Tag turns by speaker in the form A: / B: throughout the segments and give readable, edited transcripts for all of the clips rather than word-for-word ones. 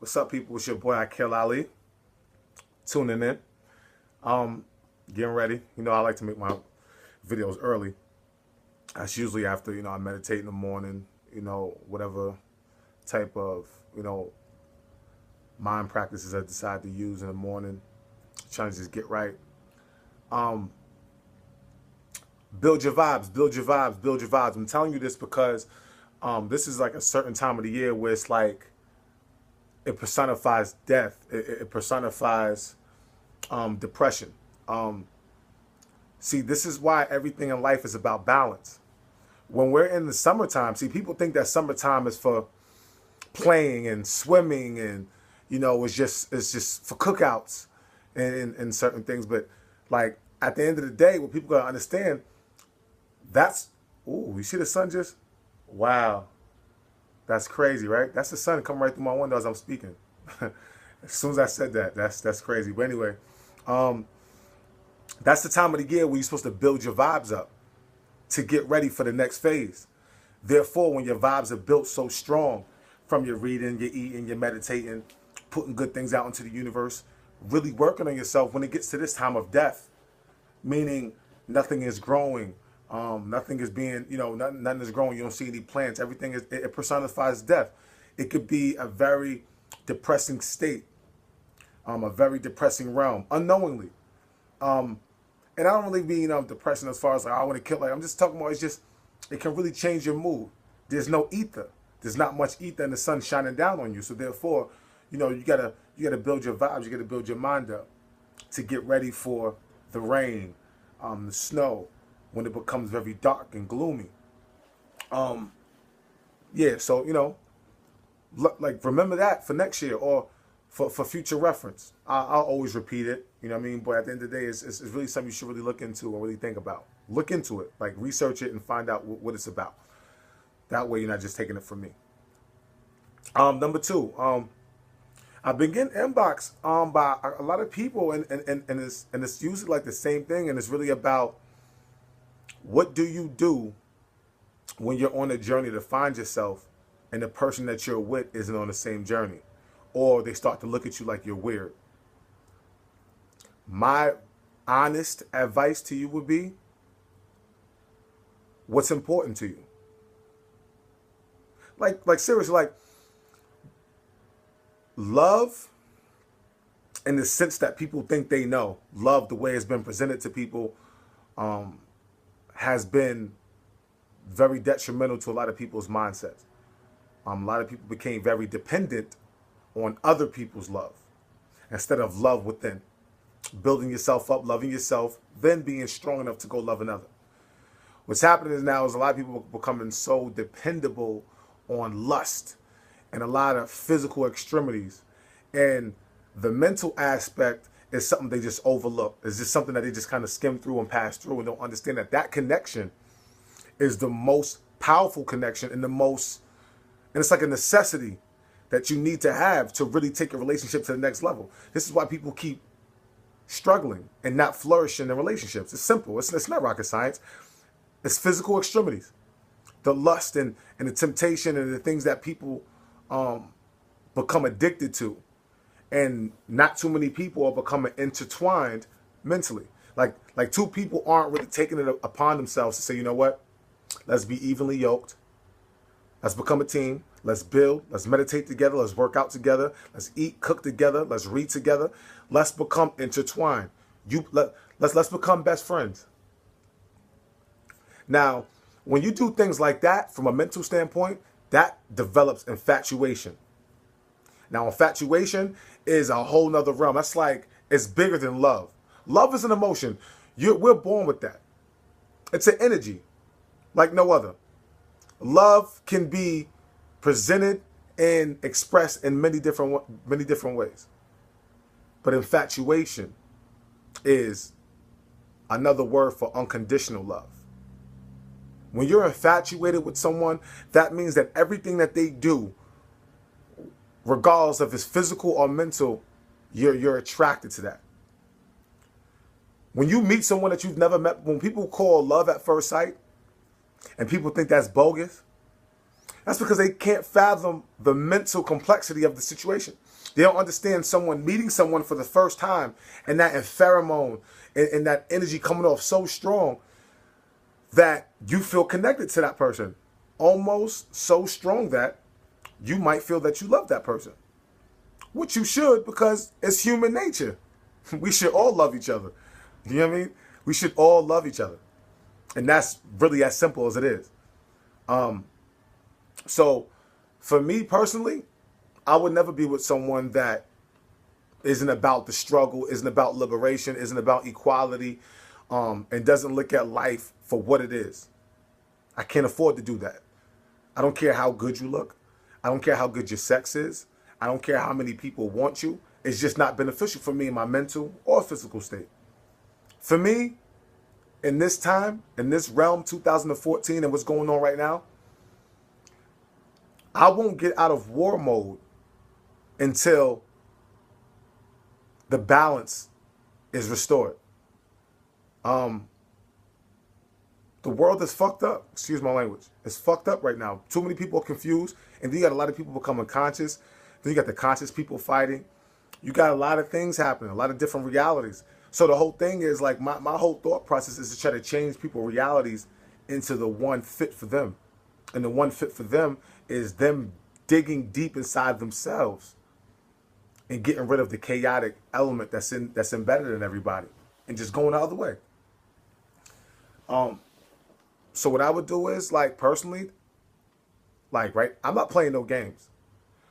A: What's up, people? It's your boy Akil Ali. Tuning in. Getting ready. You know, I like to make my videos early. That's usually after, I meditate in the morning, whatever type of, mind practices I decide to use in the morning. Trying to just get right. Um, Build your vibes, build your vibes, build your vibes. I'm telling you this because this is like a certain time of the year where it's like it personifies death. It personifies depression. See, this is why everything in life is about balance. When we're in the summertime, see, people think that summertime is for playing and swimming and, it's just for cookouts and certain things. But like at the end of the day, what people gotta understand, that's, ooh, you see the sun just, wow. That's crazy, right? That's the sun coming right through my window as I'm speaking. As soon as I said that, that's crazy. But anyway, that's the time of the year where you're supposed to build your vibes up to get ready for the next phase. Therefore, when your vibes are built so strong from your reading, your eating, your meditating, putting good things out into the universe, really working on yourself when it gets to this time of death, meaning nothing is growing, nothing is being, nothing is growing. You don't see any plants. Everything it personifies death. It could be a very depressing state, a very depressing realm, unknowingly. And I don't really mean depression as far as like I want to kill. Like I'm just talking about it can really change your mood. There's no ether. There's not much ether, and the sun's shining down on you. So therefore, you gotta build your vibes. You gotta build your mind up to get ready for the rain, the snow, when it becomes very dark and gloomy. Yeah, so like remember that for next year or for future reference. I'll always repeat it, you know what I mean? But at the end of the day, it's really something you should really look into and really think about. Look into it, like research it and find out what it's about. That way you're not just taking it from me. Number two, I've been getting inboxed by a lot of people, and it's usually like the same thing, and it's really about what do you do when you're on a journey to find yourself and the person that you're with isn't on the same journey, or they start to look at you like you're weird. My honest advice to you would be, what's important to you? Like seriously, like love in the sense that people think they know. Love, the way it's been presented to people, has been very detrimental to a lot of people's mindsets. A lot of people became very dependent on other people's love instead of love within. Building yourself up, loving yourself, then being strong enough to go love another. What's happening now is a lot of people are becoming so dependable on lust and a lot of physical extremities. And the mental aspect is something they just overlook. It's just something that they just kind of skim through and pass through and don't understand that connection is the most powerful connection and it's like a necessity that you need to have to really take your relationship to the next level. This is why people keep struggling and not flourishing in relationships. It's simple. It's not rocket science. It's physical extremities. The lust and the temptation and the things that people become addicted to. And not too many people are becoming intertwined mentally. Like two people aren't really taking it upon themselves to say, you know what? Let's be evenly yoked. Let's become a team. Let's build. Let's meditate together. Let's work out together. Let's eat, cook together. Let's read together. Let's become intertwined. Let's become best friends. Now, when you do things like that from a mental standpoint, that develops infatuation. Now, infatuation is a whole nother realm. That's like, it's bigger than love. Love is an emotion. We're born with that. It's an energy like no other. Love can be presented and expressed in many different ways. But infatuation is another word for unconditional love. When you're infatuated with someone, that means that everything that they do, regardless of it's physical or mental, you're attracted to that. When you meet someone that you've never met, when people call love at first sight, and people think that's bogus, That's because they can't fathom the mental complexity of the situation. They don't understand someone meeting someone for the first time and that pheromone and that energy coming off so strong that you feel connected to that person. Almost so strong that you might feel that you love that person. Which you should, because it's human nature. We should all love each other. You know what I mean? We should all love each other. And that's really as simple as it is. So for me personally, I would never be with someone that isn't about the struggle, isn't about liberation, isn't about equality, and doesn't look at life for what it is. I can't afford to do that. I don't care how good you look. I don't care how good your sex is. I don't care how many people want you. It's just not beneficial for me in my mental or physical state. For me, in this time, in this realm, 2014, and what's going on right now, I won't get out of war mode until the balance is restored. The world is fucked up. Excuse my language. It's fucked up right now. Too many people are confused. And then you got a lot of people becoming conscious. Then you got the conscious people fighting. You got a lot of things happening, a lot of different realities. So the whole thing is like my whole thought process is to try to change people's realities into the one fit for them. And the one fit for them is them digging deep inside themselves and getting rid of the chaotic element that's embedded in everybody and just going the other way. So what I would do is, like, personally, like, right, I'm not playing no games.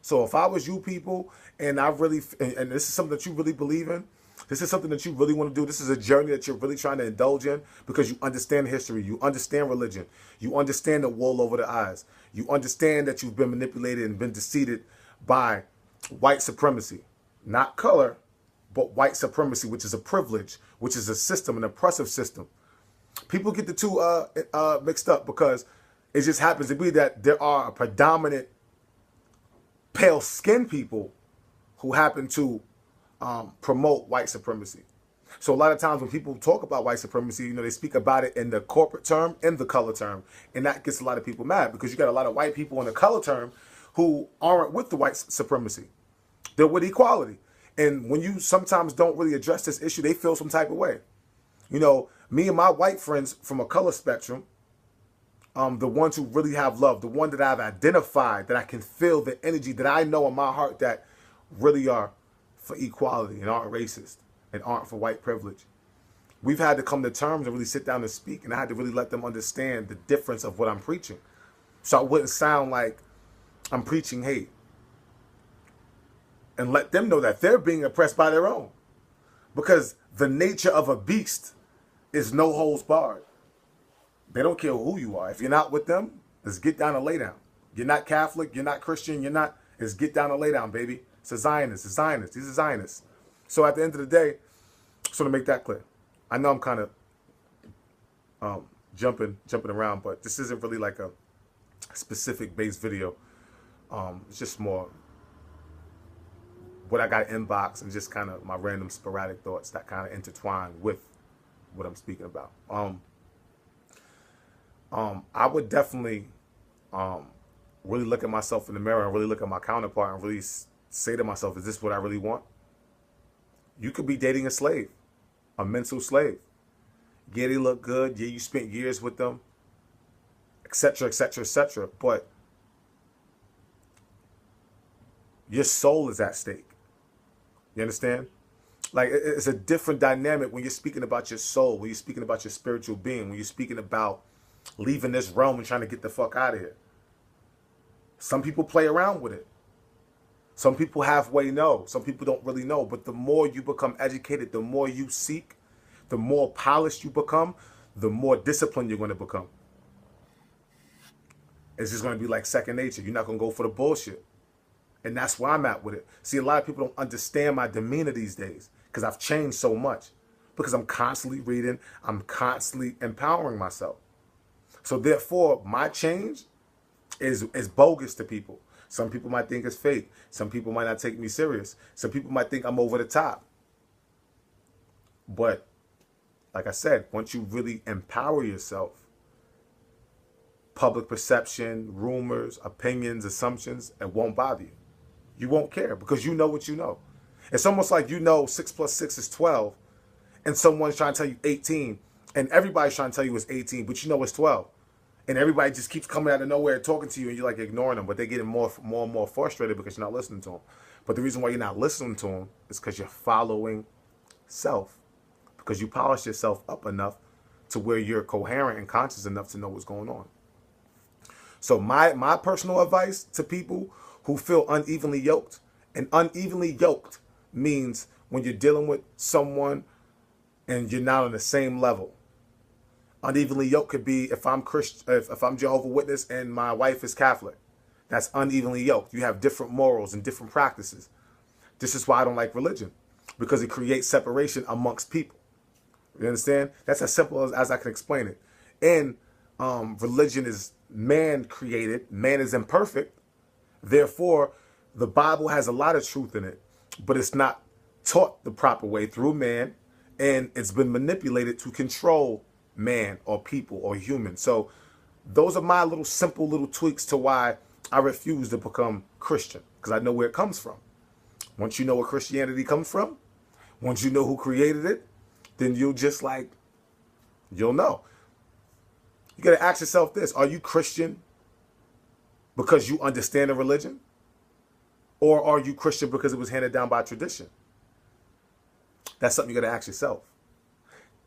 A: So if I was you people and I really, and this is something that you really believe in, this is something that you really want to do, this is a journey that you're really trying to indulge in because you understand history, you understand religion, you understand the wool over the eyes, you understand that you've been manipulated and been deceived by white supremacy, not color, but white supremacy, which is a privilege, which is a system, an oppressive system. People get the two mixed up because it just happens to be that there are a predominant pale skinned people who happen to promote white supremacy. So a lot of times when people talk about white supremacy, you know, they speak about it in the corporate term, in the color term. And that gets a lot of people mad because you got a lot of white people in the color term who aren't with the white supremacy. They're with equality. And when you sometimes don't really address this issue, they feel some type of way. You know, me and my white friends from a color spectrum, the ones who really have love, the one that I've identified, that I can feel the energy that I know in my heart that really are for equality and aren't racist and aren't for white privilege. We've had to come to terms and really sit down and speak, and I had to really let them understand the difference of what I'm preaching. So I wouldn't sound like I'm preaching hate. And let them know that they're being oppressed by their own. Because the nature of a beast is no holds barred. They don't care who you are. If you're not with them, let's get down and lay down. You're not Catholic, you're not Christian, you're not, let's get down and lay down, baby. It's a Zionist, it's Zionist, these are Zionists. So at the end of the day, so to make that clear, I know I'm kind of jumping around, but this isn't really like a specific based video. It's just more what I got inbox and just kind of my random sporadic thoughts that kind of intertwine with what I'm speaking about. I would definitely really look at myself in the mirror and really look at my counterpart and really say to myself, is this what I really want? You could be dating a slave, a mental slave. Yeah, they look good. Yeah, you spent years with them, etc., etc., etc. But your soul is at stake. You understand? Like, it's a different dynamic when you're speaking about your soul, when you're speaking about your spiritual being, when you're speaking about leaving this realm and trying to get the fuck out of here. Some people play around with it. Some people halfway know. Some people don't really know. But the more you become educated, the more you seek, the more polished you become, the more disciplined you're going to become. It's just going to be like second nature. You're not going to go for the bullshit. And that's where I'm at with it. See, a lot of people don't understand my demeanor these days because I've changed so much. Because I'm constantly reading. I'm constantly empowering myself. So therefore, my change is bogus to people. Some people might think it's fake. Some people might not take me serious. Some people might think I'm over the top. But like I said, once you really empower yourself, public perception, rumors, opinions, assumptions, it won't bother you. You won't care because you know what you know. It's almost like 6 plus 6 is 12, and someone's trying to tell you 18, and everybody's trying to tell you it's 18, but you know it's 12. And everybody just keeps coming out of nowhere talking to you, and you're like ignoring them, but they're getting more and more frustrated because you're not listening to them. But the reason why you're not listening to them is because you're following self, because you polish yourself up enough to where you're coherent and conscious enough to know what's going on. So my personal advice to people who feel unevenly yoked, and unevenly yoked means when you're dealing with someone and you're not on the same level. Unevenly yoked could be if I'm Christian, if I'm Jehovah's Witness and my wife is Catholic. That's unevenly yoked. You have different morals and different practices. This is why I don't like religion, because it creates separation amongst people. You understand? That's as simple as I can explain it. And religion is man created. Man is imperfect. Therefore, the Bible has a lot of truth in it, but it's not taught the proper way through man, and it's been manipulated to control man or people or humans. So those are my little simple little tweaks to why I refuse to become Christian, because I know where it comes from. Once you know where Christianity comes from, once you know who created it, then you'll know. You got to ask yourself this: are you Christian because you understand the religion, or are you Christian because it was handed down by tradition? That's something you got to ask yourself.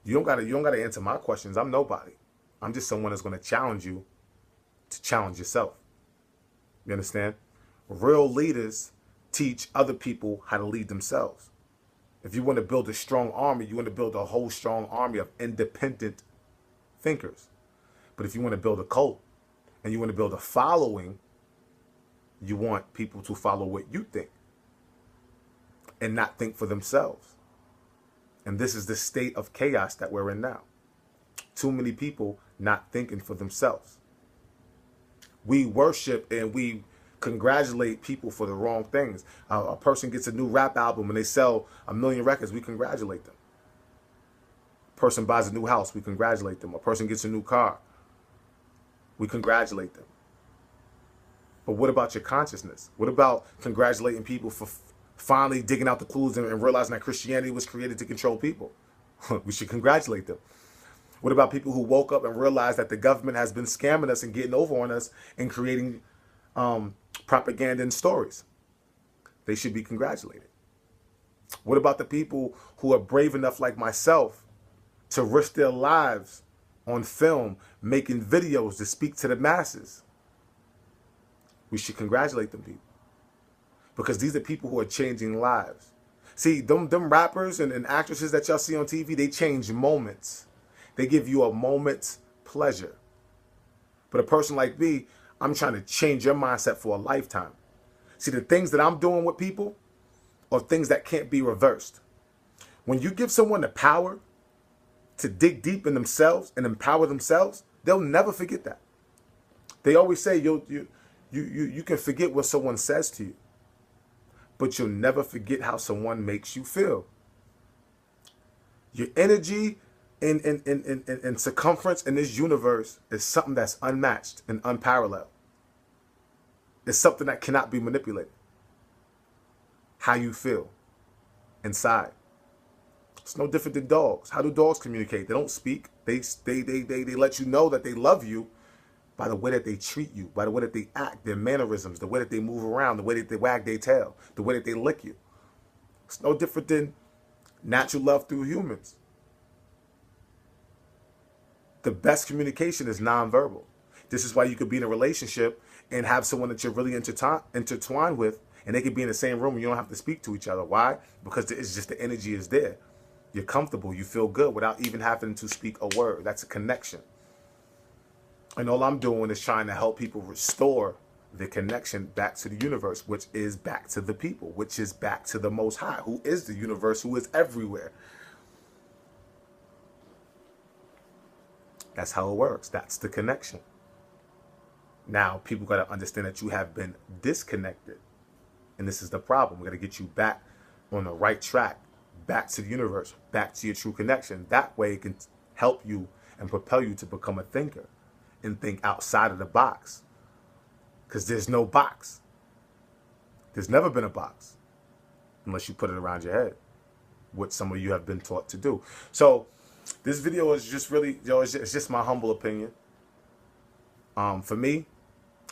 A: You don't gotta answer my questions. I'm nobody. I'm just someone that's going to challenge you to challenge yourself. You understand? Real leaders teach other people how to lead themselves. If you want to build a strong army, you want to build a whole strong army of independent thinkers. But if you want to build a cult and you want to build a following, you want people to follow what you think and not think for themselves. And this is the state of chaos that we're in now. Too many people not thinking for themselves. We worship and we congratulate people for the wrong things. A person gets a new rap album and they sell 1 million records, we congratulate them. A person buys a new house, we congratulate them. A person gets a new car, we congratulate them. But what about your consciousness? What about congratulating people for finally digging out the clues and realizing that Christianity was created to control people? We should congratulate them. What about people who woke up and realized that the government has been scamming us and getting over on us and creating propaganda and stories? They should be congratulated. What about the people who are brave enough, like myself, to risk their lives on film, making videos to speak to the masses? We should congratulate them people, because these are people who are changing lives. See, them rappers and actresses that y'all see on TV, they change moments. They give you a moment's pleasure. But a person like me, I'm trying to change your mindset for a lifetime. See, the things that I'm doing with people are things that can't be reversed. When you give someone the power to dig deep in themselves and empower themselves, they'll never forget that. They always say you can forget what someone says to you, but you'll never forget how someone makes you feel. Your energy in circumference in this universe is something that's unmatched and unparalleled. It's something that cannot be manipulated. How you feel inside. It's no different than dogs. How do dogs communicate? They don't speak. They let you know that they love you by the way that they treat you, by the way that they act, their mannerisms, the way that they move around, the way that they wag their tail, the way that they lick you. It's no different than natural love through humans. The best communication is nonverbal. This is why you could be in a relationship and have someone that you're really intertwined with, and they could be in the same room and you don't have to speak to each other. Why? Because it's just the energy is there. You're comfortable. You feel good without even having to speak a word. That's a connection. And all I'm doing is trying to help people restore the connection back to the universe, which is back to the people, which is back to the Most High, who is the universe, who is everywhere. That's how it works. That's the connection. Now, people got to understand that you have been disconnected. And this is the problem. We got to get you back on the right track, back to the universe, back to your true connection. That way it can help you and propel you to become a thinker and think outside of the box. Because there's no box. There's never been a box. Unless you put it around your head. What some of you have been taught to do. So, this video is just really, it's just my humble opinion. For me,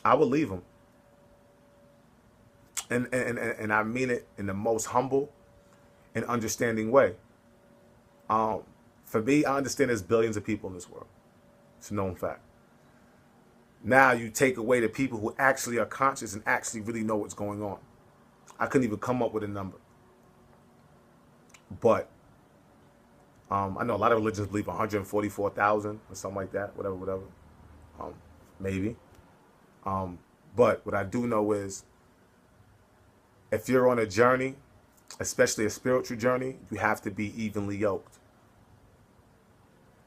A: I would leave them. And I mean it in the most humble and understanding way. For me, I understand there's billions of people in this world. It's a known fact. Now you take away the people who actually are conscious and actually really know what's going on. I couldn't even come up with a number. But I know a lot of religions believe 144,000 or something like that. Whatever. Maybe. But what I do know is if you're on a journey, especially a spiritual journey, you have to be evenly yoked.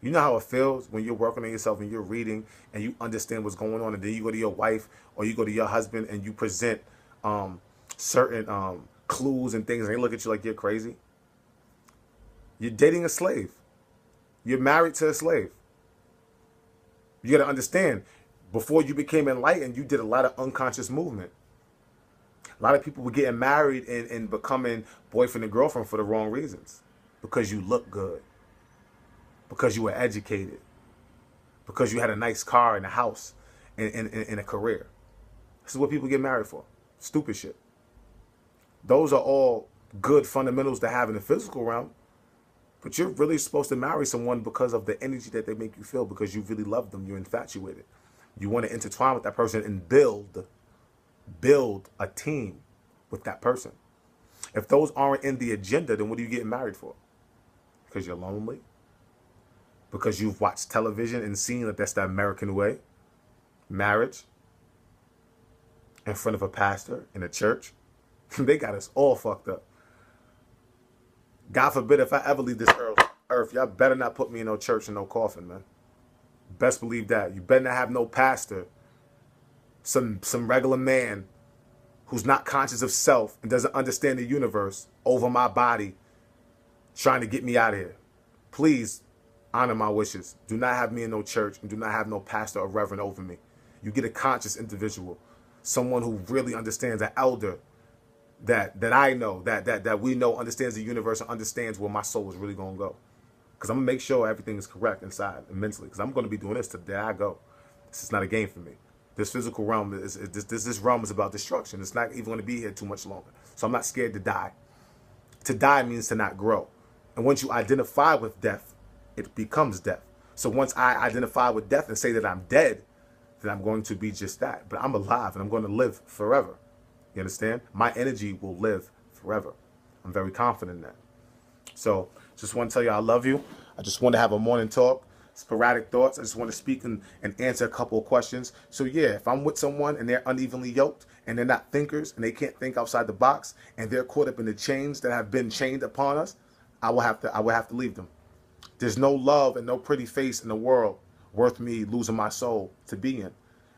A: You know how it feels when you're working on yourself and you're reading and you understand what's going on, and then you go to your wife or you go to your husband and you present certain clues and things, and they look at you like you're crazy. You're dating a slave. You're married to a slave. You got to understand, before you became enlightened, you did a lot of unconscious movement. A lot of people were getting married and becoming boyfriend and girlfriend for the wrong reasons. Because you look good. Because you were educated. Because you had a nice car and a house and a career. This is what people get married for. Stupid shit. Those are all good fundamentals to have in the physical realm. But you're really supposed to marry someone because of the energy that they make you feel. Because you really love them. You're infatuated. You want to intertwine with that person and build a team with that person. If those aren't in the agenda, then what are you getting married for? Because you're lonely? Because you've watched television and seen that that's the American way? Marriage? In front of a pastor in a church? They got us all fucked up. God forbid if I ever leave this earth, y'all better not put me in no church and no coffin, man. Best believe that. You better not have no pastor, some regular man who's not conscious of self and doesn't understand the universe over my body trying to get me out of here. Please honor my wishes. Do not have me in no church and do not have no pastor or reverend over me. You get a conscious individual, someone who really understands, an elder that I know, that we know understands the universe and understands where my soul is really going to go. Because I'm going to make sure everything is correct inside and mentally. Because I'm going to be doing this till the day I go. This is not a game for me. This physical realm, this realm is about destruction. It's not even going to be here too much longer. So I'm not scared to die. To die means to not grow. And once you identify with death, it becomes death. So once I identify with death and say that I'm dead, then I'm going to be just that. But I'm alive and I'm going to live forever. You understand? My energy will live forever. I'm very confident in that. So just want to tell you I love you. I just want to have a morning talk. Sporadic thoughts. I just want to speak and answer a couple of questions. So yeah, if I'm with someone and they're unevenly yoked and they're not thinkers and they can't think outside the box and they're caught up in the chains that have been chained upon us, I will have to leave them. There's no love and no pretty face in the world worth me losing my soul to be in.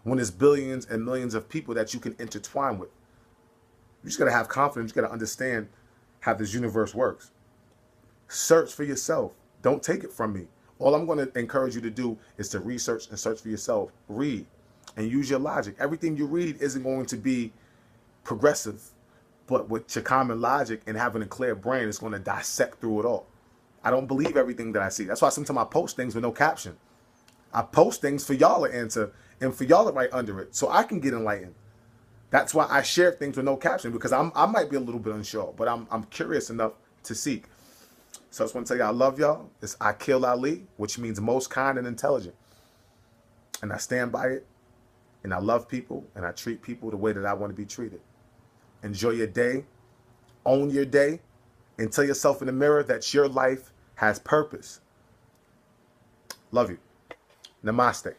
A: When there's billions and millions of people that you can intertwine with. You just got to have confidence. You got to understand how this universe works. Search for yourself. Don't take it from me. All I'm going to encourage you to do is to research and search for yourself. Read and use your logic. Everything you read isn't going to be progressive, but with your common logic and having a clear brain, it's going to dissect through it all. I don't believe everything that I see. That's why sometimes I post things with no caption. I post things for y'all to answer and for y'all to write under it so I can get enlightened. That's why I share things with no caption, because I might be a little bit unsure, but I'm curious enough to seek. So I just want to tell you I love y'all. It's I Kill Ali, which means most kind and intelligent. And I stand by it. And I love people. And I treat people the way that I want to be treated. Enjoy your day. Own your day. And tell yourself in the mirror that your life has purpose. Love you. Namaste.